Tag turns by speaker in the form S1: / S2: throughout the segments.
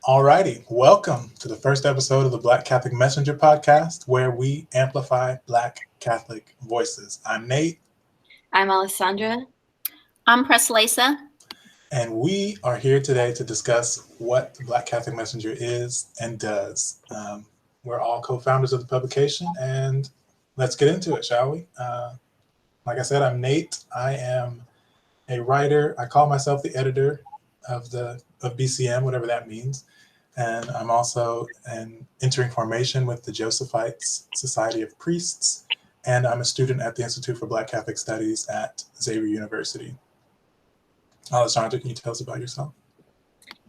S1: Alrighty, welcome to the first episode of the Black Catholic Messenger podcast, where we amplify Black Catholic voices. I'm Nate.
S2: I'm Alessandra.
S3: I'm Preslaysa.
S1: And we are here today to discuss what the Black Catholic Messenger is and does. We're all co-founders of the publication, and let's get into it, shall we? Like I said, I'm Nate. I am a writer. I call myself the editor of BCM, whatever that means. And I'm also entering formation with the Josephites Society of Priests. And I'm a student at the Institute for Black Catholic Studies at Xavier University. Alessandra, can you tell us about yourself?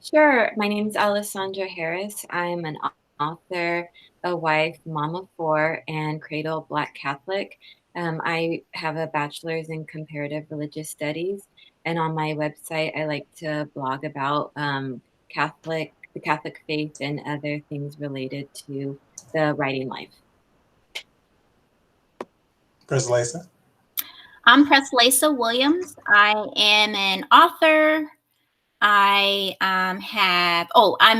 S2: Sure. My name is Alessandra Harris. I'm an author, a wife, mom of four, and cradle Black Catholic. I have a bachelor's in comparative religious studies. And on my website, I like to blog about the Catholic faith and other things related to the writing life.
S1: Preslaysa.
S3: I'm Preslaysa Williams. I am an author. I'm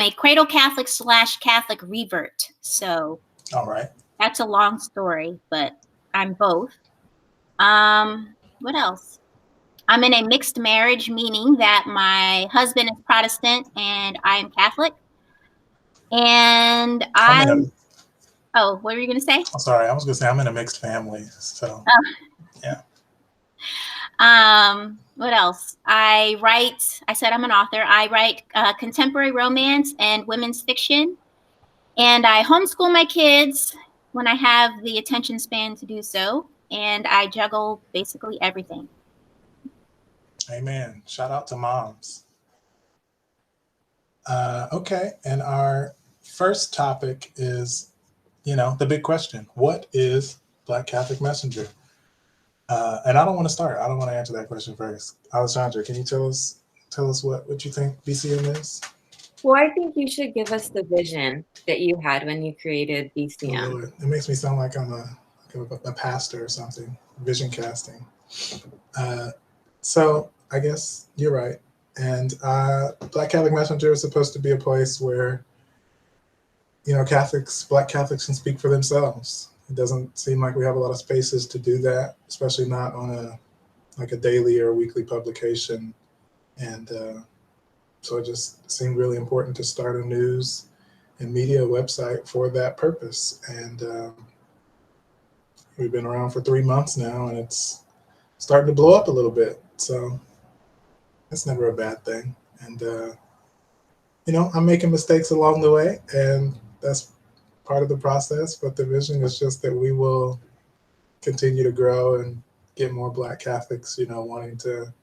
S3: a cradle Catholic / Catholic revert. So
S1: All right.
S3: That's a long story, but I'm both. What else? I'm in a mixed marriage, meaning that my husband is Protestant and I am Catholic. And what were you going to say?
S1: I'm sorry. I was going to say I'm in a mixed family. So, yeah.
S3: What else? I said I'm an author. I write contemporary romance and women's fiction. And I homeschool my kids when I have the attention span to do so. And I juggle basically everything.
S1: Amen. Shout out to moms. Okay. And our first topic is, the big question. What is Black Catholic Messenger? And I don't want to start. I don't want to answer that question first. Alessandra, can you tell us what you think BCM is?
S2: Well, I think you should give us the vision that you had when you created BCM.
S1: Oh, Lord. It makes me sound like I'm a pastor or something, vision casting. So I guess you're right. And Black Catholic Messenger is supposed to be a place where, Black Catholics can speak for themselves. It doesn't seem like we have a lot of spaces to do that, especially not on a daily or weekly publication. And so it just seemed really important to start a news and media website for that purpose. And we've been around for 3 months now, and it's starting to blow up a little bit. So that's never a bad thing. And, I'm making mistakes along the way, and that's part of the process. But the vision is just that we will continue to grow and get more Black Catholics, wanting to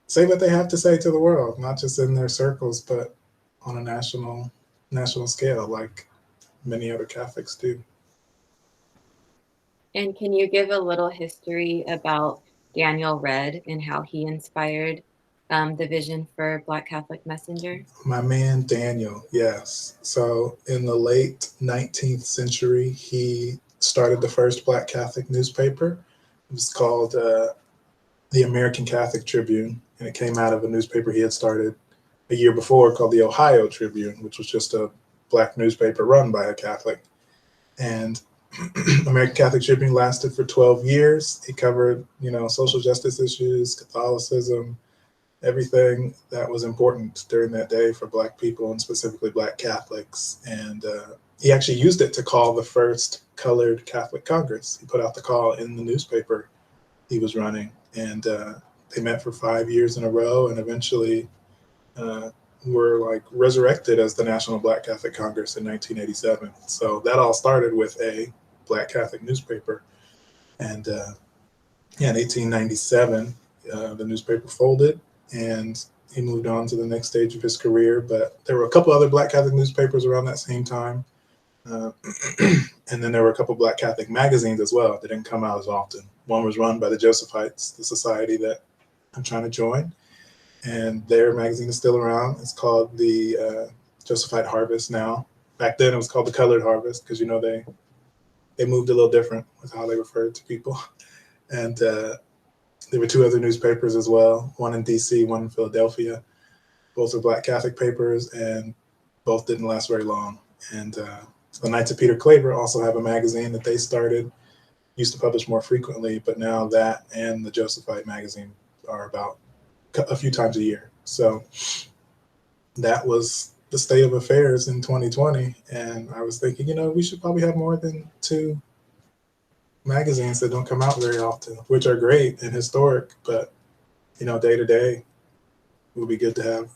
S1: say what they have to say to the world, not just in their circles, but on a national scale, like many other Catholics do.
S2: And can you give a little history about Daniel Redd and how he inspired the vision for Black Catholic Messenger?
S1: My man Daniel, yes. So in the late 19th century, he started the first Black Catholic newspaper. It was called the American Catholic Tribune, and it came out of a newspaper he had started a year before called the Ohio Tribune, which was just a Black newspaper run by a Catholic. And American Catholic Tribune lasted for 12 years. It covered, social justice issues, Catholicism, everything that was important during that day for Black people and specifically Black Catholics. And he actually used it to call the first colored Catholic Congress. He put out the call in the newspaper he was running. And they met for 5 years in a row, and eventually were resurrected as the National Black Catholic Congress in 1987. So that all started with a Black Catholic newspaper. And in 1897, the newspaper folded, and he moved on to the next stage of his career. But there were a couple other Black Catholic newspapers around that same time. And then there were a couple Black Catholic magazines as well that didn't come out as often. One was run by the Josephites, the society that I'm trying to join. And their magazine is still around. It's called the Josephite Harvest now. Back then it was called the Colored Harvest because, they moved a little different with how they referred to people. And there were 2 other newspapers as well, one in DC, one in Philadelphia. Both are Black Catholic papers, and both didn't last very long. And the Knights of Peter Claver also have a magazine that they started, used to publish more frequently, but now that and the Josephite magazine are about a few times a year. So that was the state of affairs in 2020. And I was thinking, we should probably have more than 2 magazines that don't come out very often, which are great and historic, but day to day, it would be good to have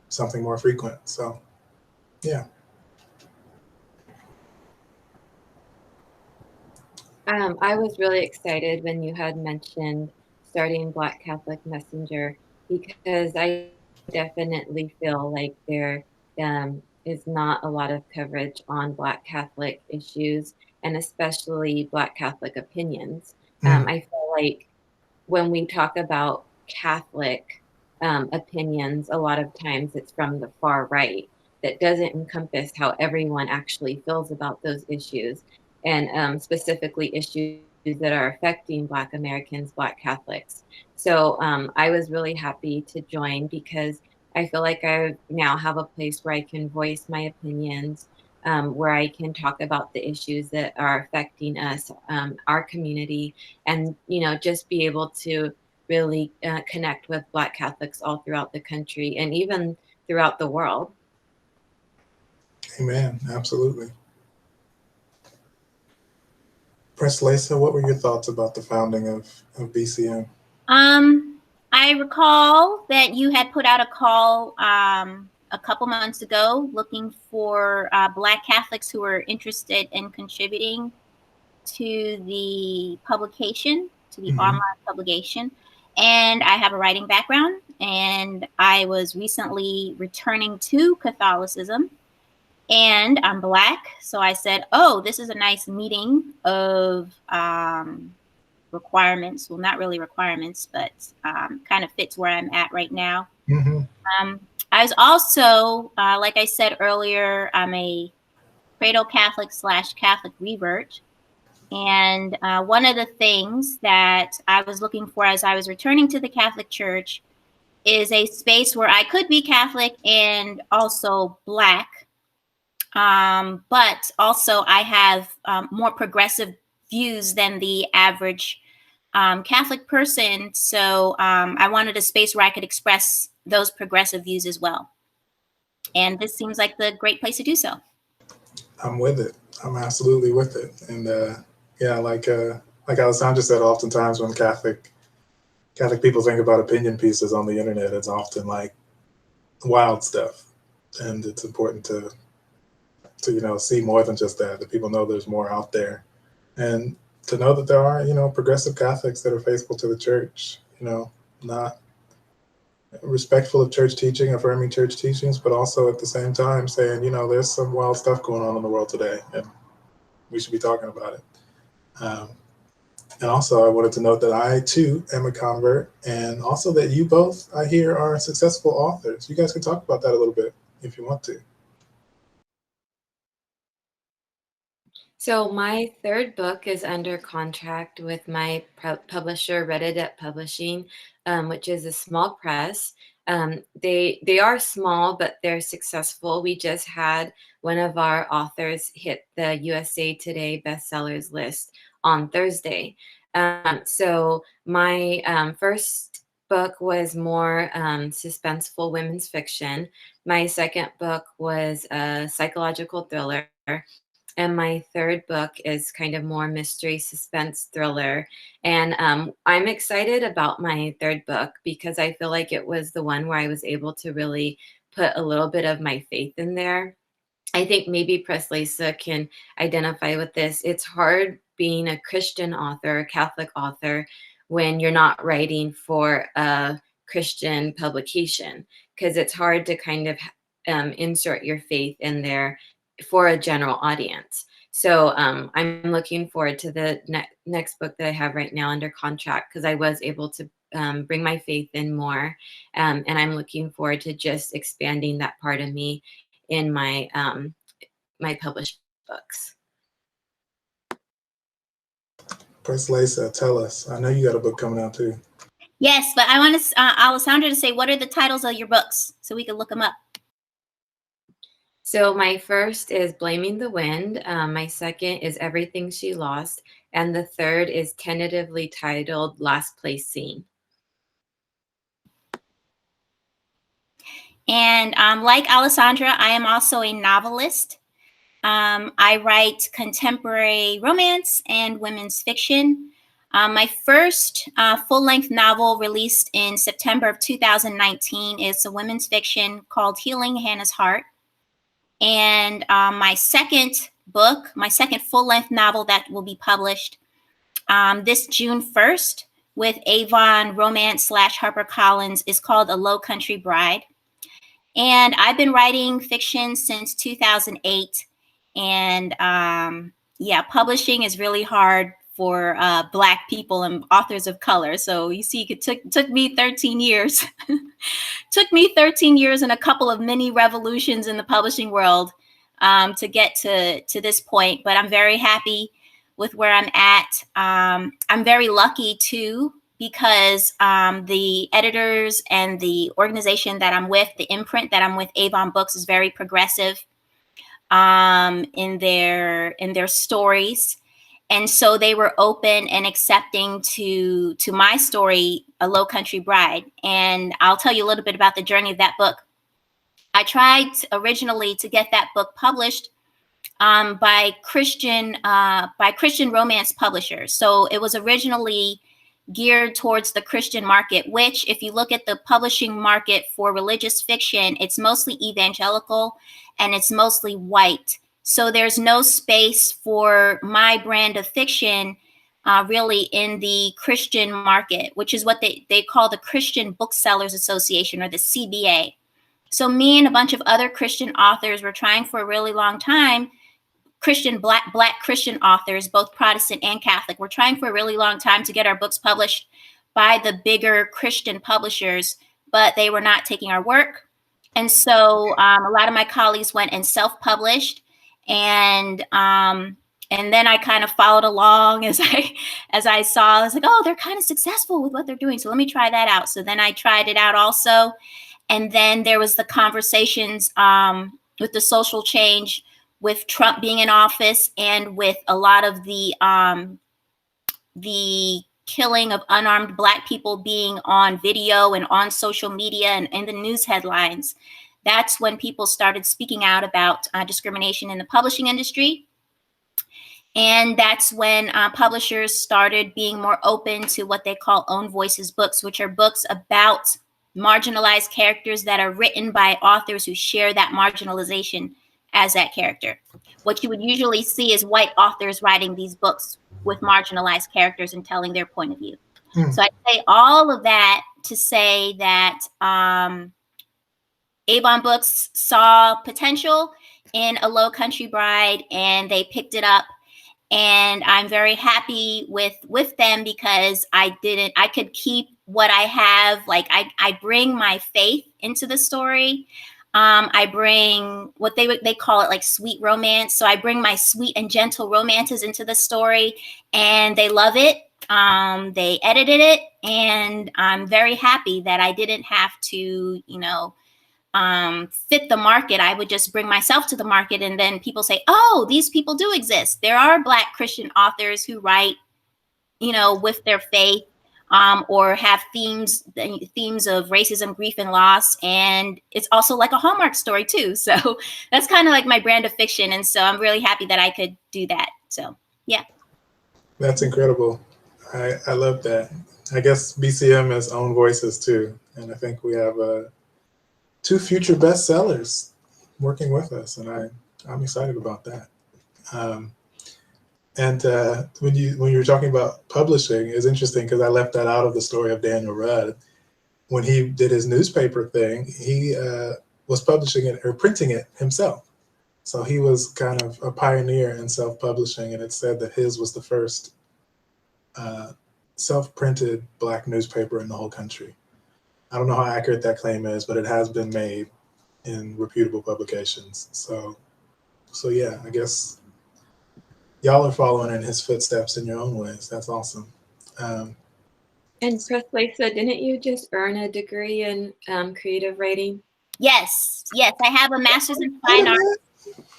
S1: something more frequent. So, yeah.
S2: I was really excited when you had mentioned starting Black Catholic Messenger, because I definitely feel like there is not a lot of coverage on Black Catholic issues, and especially Black Catholic opinions. I feel like when we talk about Catholic opinions, a lot of times it's from the far right that doesn't encompass how everyone actually feels about those issues, and specifically issues that are affecting Black Americans, Black Catholics. So I was really happy to join, because I feel like I now have a place where I can voice my opinions, where I can talk about the issues that are affecting us, our community, and just be able to really connect with Black Catholics all throughout the country and even throughout the world.
S1: Amen. Absolutely. Preslaysa, what were your thoughts about the founding of BCM?
S3: I recall that you had put out a call a couple months ago looking for Black Catholics who were interested in contributing to the publication, to the online publication. And I have a writing background, and I was recently returning to Catholicism, and I'm Black. So I said, oh, this is a nice meeting of requirements. Well, not really requirements, but kind of fits where I'm at right now. I was also, like I said earlier, I'm a cradle Catholic / Catholic revert. And one of the things that I was looking for as I was returning to the Catholic Church is a space where I could be Catholic and also Black. But also I have more progressive views than the average Catholic person. So I wanted a space where I could express those progressive views as well. And this seems like the great place to do so.
S1: I'm with it. I'm absolutely with it. And yeah, like Alessandra said, oftentimes when Catholic people think about opinion pieces on the internet, it's often like wild stuff. And it's important to see more than just that people know there's more out there. And to know that there are, progressive Catholics that are faithful to the church, not respectful of church teaching, affirming church teachings, but also at the same time saying, there's some wild stuff going on in the world today, and we should be talking about it. And also, I wanted to note that I, too, am a convert, and also that you both, I hear, are successful authors. You guys can talk about that a little bit if you want to.
S2: So my 3rd book is under contract with my publisher, Reddit Publishing, which is a small press. They are small, but they're successful. We just had one of our authors hit the USA Today bestsellers list on Thursday. So my first book was more suspenseful women's fiction. My second book was a psychological thriller. And my 3rd book is kind of more mystery, suspense, thriller. And I'm excited about my 3rd book because I feel like it was the one where I was able to really put a little bit of my faith in there. I think maybe Preslaysa can identify with this. It's hard being a Christian author, a Catholic author, when you're not writing for a Christian publication, because it's hard to kind of insert your faith in there for a general audience. So I'm looking forward to the next book that I have right now under contract, because I was able to bring my faith in more. And I'm looking forward to just expanding that part of me in my my published books.
S1: Preslaysa, tell us. I know you got a book coming out too.
S3: Yes, but I want Alessandra to say, what are the titles of your books so we can look them up?
S2: So my first is Blaming the Wind. My second is Everything She Lost. And the third is tentatively titled Last Place Seen.
S3: And like Alessandra, I am also a novelist. I write contemporary romance and women's fiction. My first full-length novel released in September of 2019 is a women's fiction called Healing Hannah's Heart. And my second book, my second full-length novel that will be published this June 1st with Avon Romance / HarperCollins is called A Low Country Bride. And I've been writing fiction since 2008. And yeah, publishing is really hard for Black people and authors of color. So you see, it took me 13 years. Took me 13 years and a couple of mini revolutions in the publishing world to get to this point. But I'm very happy with where I'm at. I'm very lucky too, because the editors and the organization that I'm with, the imprint that I'm with, Avon Books, is very progressive in their stories. And so they were open and accepting to my story, A Low Country Bride. And I'll tell you a little bit about the journey of that book. I tried originally to get that book published by Christian romance publishers. So it was originally geared towards the Christian market, which, if you look at the publishing market for religious fiction, it's mostly evangelical and it's mostly white. So there's no space for my brand of fiction really in the Christian market, which is what they call the Christian Booksellers Association, or the CBA. So me and a bunch of other Christian authors were trying for a really long time, Black Christian authors, both Protestant and Catholic, were trying for a really long time to get our books published by the bigger Christian publishers, but they were not taking our work. And so a lot of my colleagues went and self-published, and then I kind of followed along as I saw. I was like, oh, they're kind of successful with what they're doing, so let me try that out. So then I tried it out also, and then there was the conversations with the social change, with Trump being in office, and with a lot of the killing of unarmed Black people being on video and on social media and in the news headlines. That's when people started speaking out about discrimination in the publishing industry. And that's when publishers started being more open to what they call own voices books, which are books about marginalized characters that are written by authors who share that marginalization as that character. What you would usually see is white authors writing these books with marginalized characters and telling their point of view. So I say all of that to say that Avon Books saw potential in A Low Country Bride, and they picked it up. And I'm very happy with them, because I could keep what I have. Like I bring my faith into the story. I bring what they call it, like, sweet romance. So I bring my sweet and gentle romances into the story, and they love it. They edited it, and I'm very happy that I didn't have to, fit the market. I would just bring myself to the market, and then people say, oh, these people do exist. There are Black Christian authors who write, with their faith, or have themes of racism, grief, and loss. And it's also like a Hallmark story too. So that's kind of like my brand of fiction. And so I'm really happy that I could do that. So, yeah.
S1: That's incredible. I love that. I guess BCM has own voices too. And I think we have 2 future bestsellers working with us, and I'm excited about that. And when you were talking about publishing, it's interesting because I left that out of the story of Daniel Rudd. When he did his newspaper thing, he was publishing it or printing it himself. So he was kind of a pioneer in self-publishing, and it said that his was the first self-printed Black newspaper in the whole country. I don't know how accurate that claim is, but it has been made in reputable publications. So yeah, I guess y'all are following in his footsteps in your own ways. That's awesome.
S2: And Preslaysa, didn't you just earn a degree in creative writing?
S3: Yes, yes. I have a master's in fine arts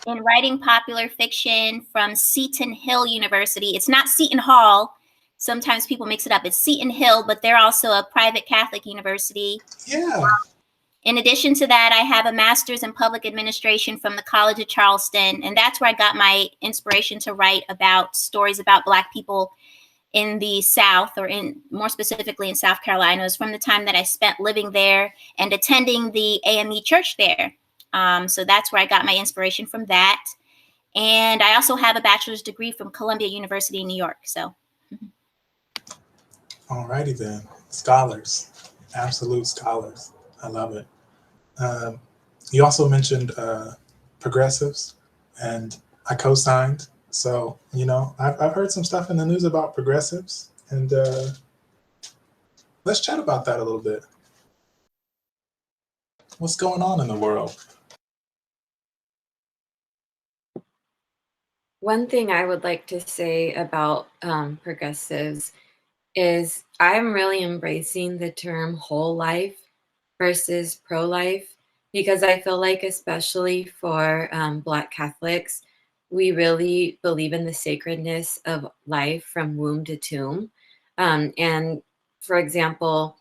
S3: in writing popular fiction from Seton Hill University. It's not Seton Hall. Sometimes people mix it up. It's Seton Hill, but they're also a private Catholic university.
S1: Yeah.
S3: In addition to that, I have a master's in public administration from the College of Charleston, and that's where I got my inspiration to write about stories about Black people in the South, or in more specifically in South Carolina. It was from the time that I spent living there and attending the AME church there. So that's where I got my inspiration from that. And I also have a bachelor's degree from Columbia University in New York. So.
S1: Alrighty then. Scholars, absolute scholars. I love it. You also mentioned progressives, and I co-signed. So, you know, I've heard some stuff in the news about progressives, and let's chat about that a little bit. What's going on in the world?
S2: One thing I would like to say about progressives is I'm really embracing the term whole life versus pro-life, because I feel like, especially for Black Catholics, we really believe in the sacredness of life from womb to tomb. And for example,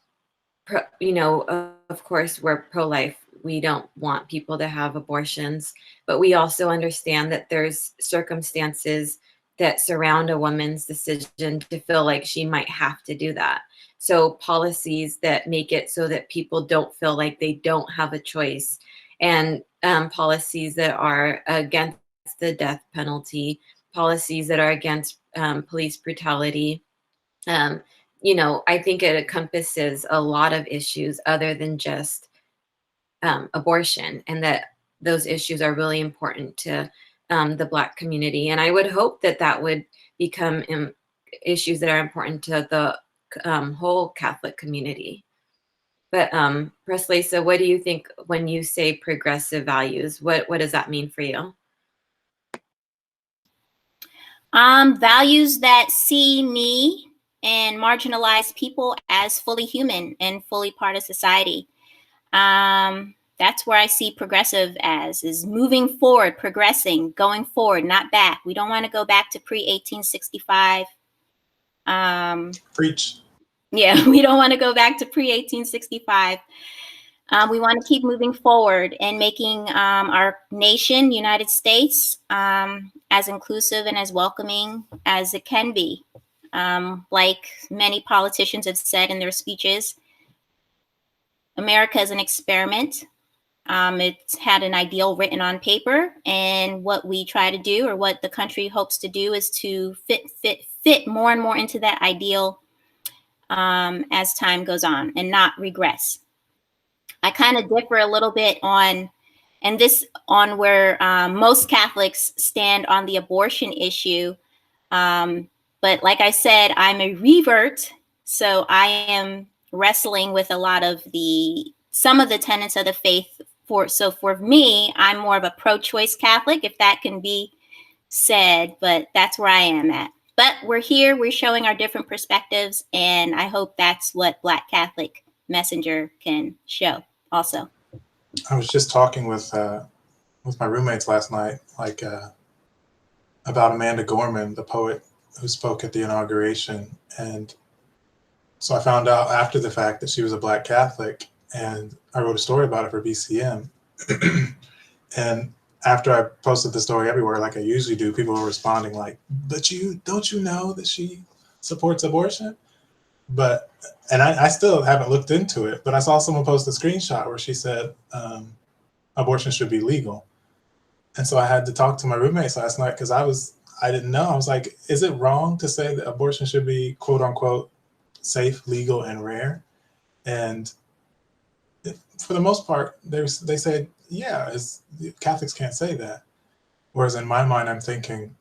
S2: of course, we're pro-life. We don't want people to have abortions, but we also understand that there's circumstances that surround a woman's decision to feel like she might have to do that. So policies that make it so that people don't feel like they don't have a choice, and policies that are against the death penalty, policies that are against police brutality. I think it encompasses a lot of issues other than just abortion, and that those issues are really important to the Black community. And I would hope that that would become issues that are important to the whole Catholic community. But Preslaysa, what do you think when you say progressive values? What does that mean for you?
S3: Values that see me and marginalized people as fully human and fully part of society. That's where I see progressive as, is moving forward, progressing, going forward, not back. We don't want to go back to pre-1865.
S1: Preach.
S3: Yeah, we don't want to go back to pre-1865. We want to keep moving forward and making our nation, United States, as inclusive and as welcoming as it can be. Like many politicians have said in their speeches, America is an experiment. It's had an ideal written on paper, and what we try to do, or what the country hopes to do, is to fit more and more into that ideal as time goes on, and not regress. I kind of differ a little bit on where most Catholics stand on the abortion issue. But like I said, I'm a revert, so I am wrestling with a lot of some of the tenets of the faith. So for me, I'm more of a pro-choice Catholic, if that can be said, but that's where I am at. But we're here, we're showing our different perspectives, and I hope that's what Black Catholic Messenger can show also.
S1: I was just talking with my roommates last night, about Amanda Gorman, the poet who spoke at the inauguration. And so I found out after the fact that she was a Black Catholic, and I wrote a story about it for BCM. And after I posted the story everywhere, like I usually do, people were responding like, "But don't you know that she supports abortion?" And I still haven't looked into it, but I saw someone post a screenshot where she said abortion should be legal. And so I had to talk to my roommates last night, because I didn't know. I was like, is it wrong to say that abortion should be quote unquote safe, legal, and rare? And for the most part, they said, yeah, Catholics can't say that. Whereas in my mind, I'm thinking,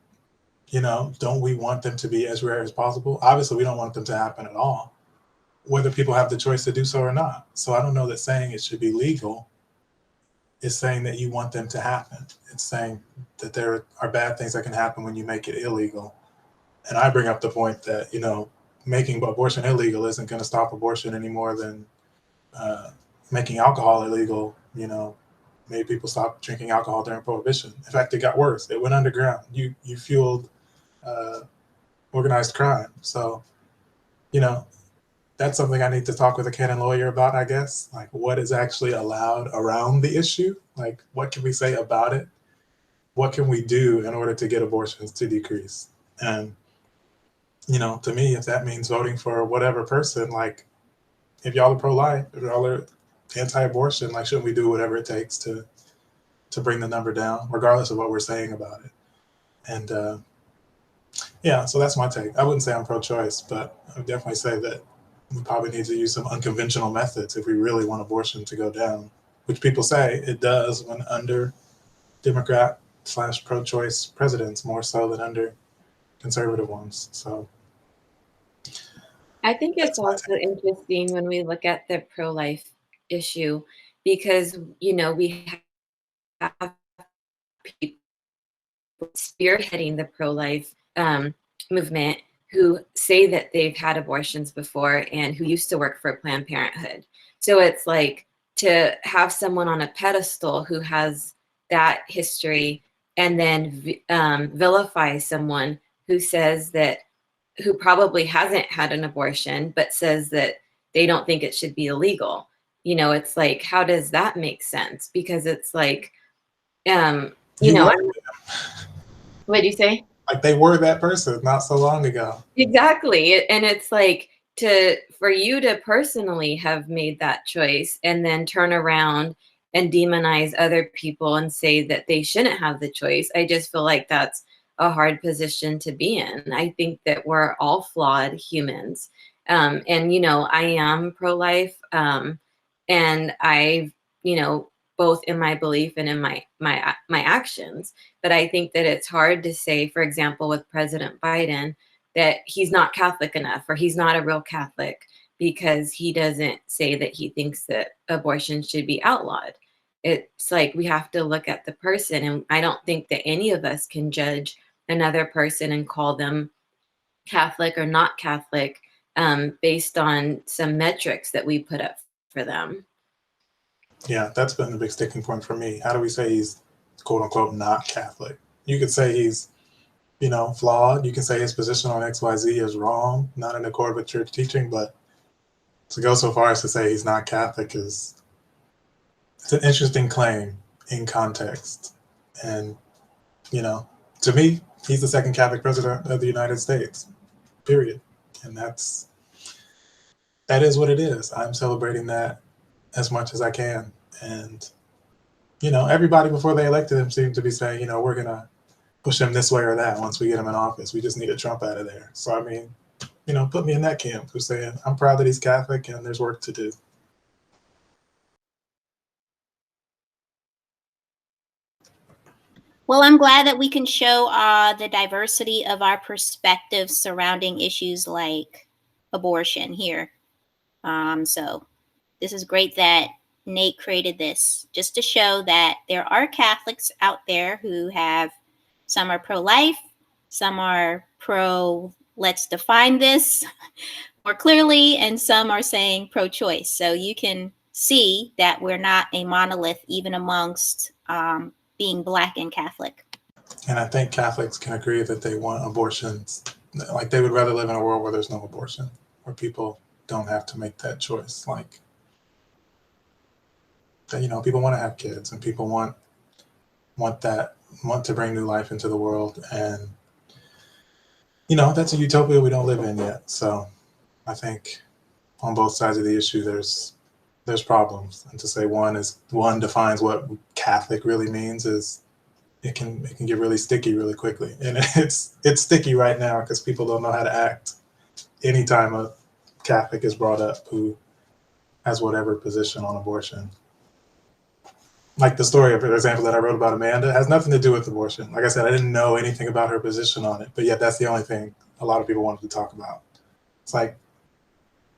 S1: don't we want them to be as rare as possible? Obviously, we don't want them to happen at all, whether people have the choice to do so or not. So I don't know that saying it should be legal is saying that you want them to happen. It's saying that there are bad things that can happen when you make it illegal. And I bring up the point that, making abortion illegal isn't going to stop abortion any more than making alcohol illegal, made people stop drinking alcohol during Prohibition. In fact, it got worse. It went underground. You fueled organized crime. So, that's something I need to talk with a canon lawyer about, I guess. Like, what is actually allowed around the issue? Like, what can we say about it? What can we do in order to get abortions to decrease? And, to me, if that means voting for whatever person, like, if y'all are pro-life, if y'all are anti-abortion, like, shouldn't we do whatever it takes to bring the number down, regardless of what we're saying about it? And yeah, so that's my take. I wouldn't say I'm pro-choice, but I would definitely say that we probably need to use some unconventional methods if we really want abortion to go down, which people say it does when under Democrat/pro-choice presidents, more so than under conservative ones. So
S2: I think it's also interesting when we look at the pro-life issue because, we have people spearheading the pro-life movement who say that they've had abortions before and who used to work for Planned Parenthood. So it's like to have someone on a pedestal who has that history and then vilify someone who says that, who probably hasn't had an abortion, but says that they don't think it should be illegal. It's like, how does that make sense? Because it's like, what did you say?
S1: Like they were that person not so long ago.
S2: Exactly. And it's like for you to personally have made that choice and then turn around and demonize other people and say that they shouldn't have the choice. I just feel like that's a hard position to be in. I think that we're all flawed humans. And, I am pro-life. And I've, both in my belief and in my actions. But I think that it's hard to say, for example, with President Biden, that he's not Catholic enough or he's not a real Catholic because he doesn't say that he thinks that abortion should be outlawed. It's like we have to look at the person. And I don't think that any of us can judge another person and call them Catholic or not Catholic based on some metrics that we put up for them.
S1: Yeah, that's been the big sticking point for me. How do we say he's quote unquote not Catholic? You could say he's, flawed. You can say his position on XYZ is wrong, not in accord with church teaching, but to go so far as to say he's not Catholic it's an interesting claim in context. And, to me, he's the second Catholic president of the United States, period. And that is what it is. I'm celebrating that as much as I can. And, everybody before they elected him seemed to be saying, we're going to push him this way or that once we get him in office. We just need a Trump out of there. So, I mean, put me in that camp who's saying, I'm proud that he's Catholic and there's work to do.
S3: Well, I'm glad that we can show the diversity of our perspectives surrounding issues like abortion here. So this is great that Nate created this just to show that there are Catholics out there who some are pro-life, some are let's define this more clearly, and some are saying pro-choice. So you can see that we're not a monolith even amongst being Black and Catholic.
S1: And I think Catholics can agree that they want abortions. Like they would rather live in a world where there's no abortion, where people don't have to make that choice. Like, people want to have kids and people want to bring new life into the world. And, that's a utopia we don't live in yet. So I think on both sides of the issue, there's problems. And to say one defines what Catholic really means is it can get really sticky really quickly. And it's sticky right now because people don't know how to act anytime a Catholic is brought up who has whatever position on abortion. Like the story, for example, that I wrote about Amanda has nothing to do with abortion. Like I said, I didn't know anything about her position on it, but yet that's the only thing a lot of people wanted to talk about. It's like,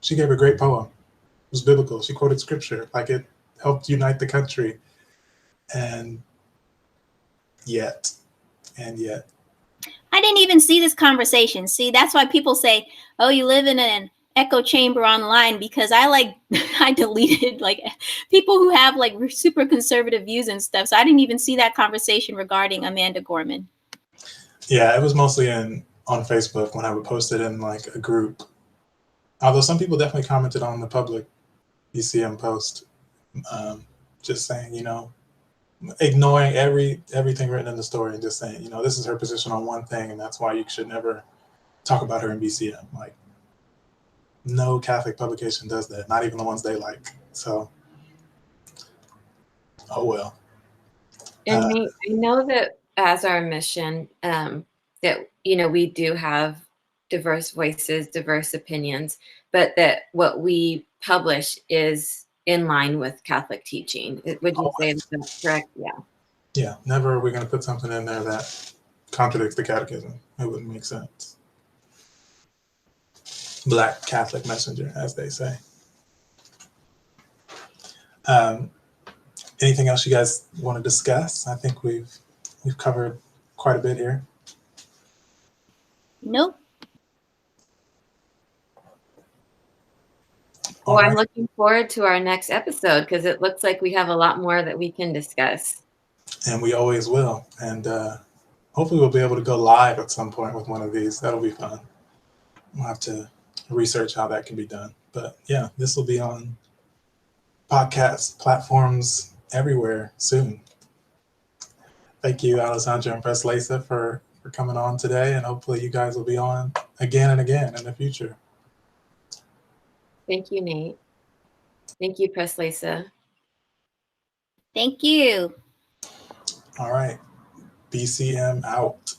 S1: she gave a great poem. It was biblical. She quoted scripture. Like it helped unite the country. And yet.
S3: I didn't even see this conversation. See, that's why people say, oh, you live in an echo chamber online, because I deleted like people who have like super conservative views and stuff. So I didn't even see that conversation regarding Amanda Gorman.
S1: Yeah, it was mostly on Facebook when I would post it in like a group. Although some people definitely commented on the public BCM post, just saying, ignoring everything written in the story and just saying, this is her position on one thing, and that's why you should never talk about her in BCM. Like, no Catholic publication does that, not even the ones they like. So, oh well.
S2: And Nate, I know that as our mission, that we do have diverse voices, diverse opinions, but that what we publish is in line with Catholic teaching. Would you say that's correct? Yeah.
S1: Yeah, never are we going to put something in there that contradicts the catechism. It wouldn't make sense. Black Catholic messenger, as they say. Anything else you guys want to discuss? I think we've covered quite a bit here.
S3: Nope.
S2: Well, I'm looking forward to our next episode, because it looks like we have a lot more that we can discuss.
S1: And we always will. And hopefully we'll be able to go live at some point with one of these. That'll be fun. We'll have to research how that can be done. But yeah, this will be on podcast platforms everywhere soon. Thank you, Alessandra and Preslaysa, for coming on today. And hopefully you guys will be on again and again in the future.
S2: Thank you, Nate. Thank you, Preslaysa.
S3: Thank you.
S1: All right. BCM out.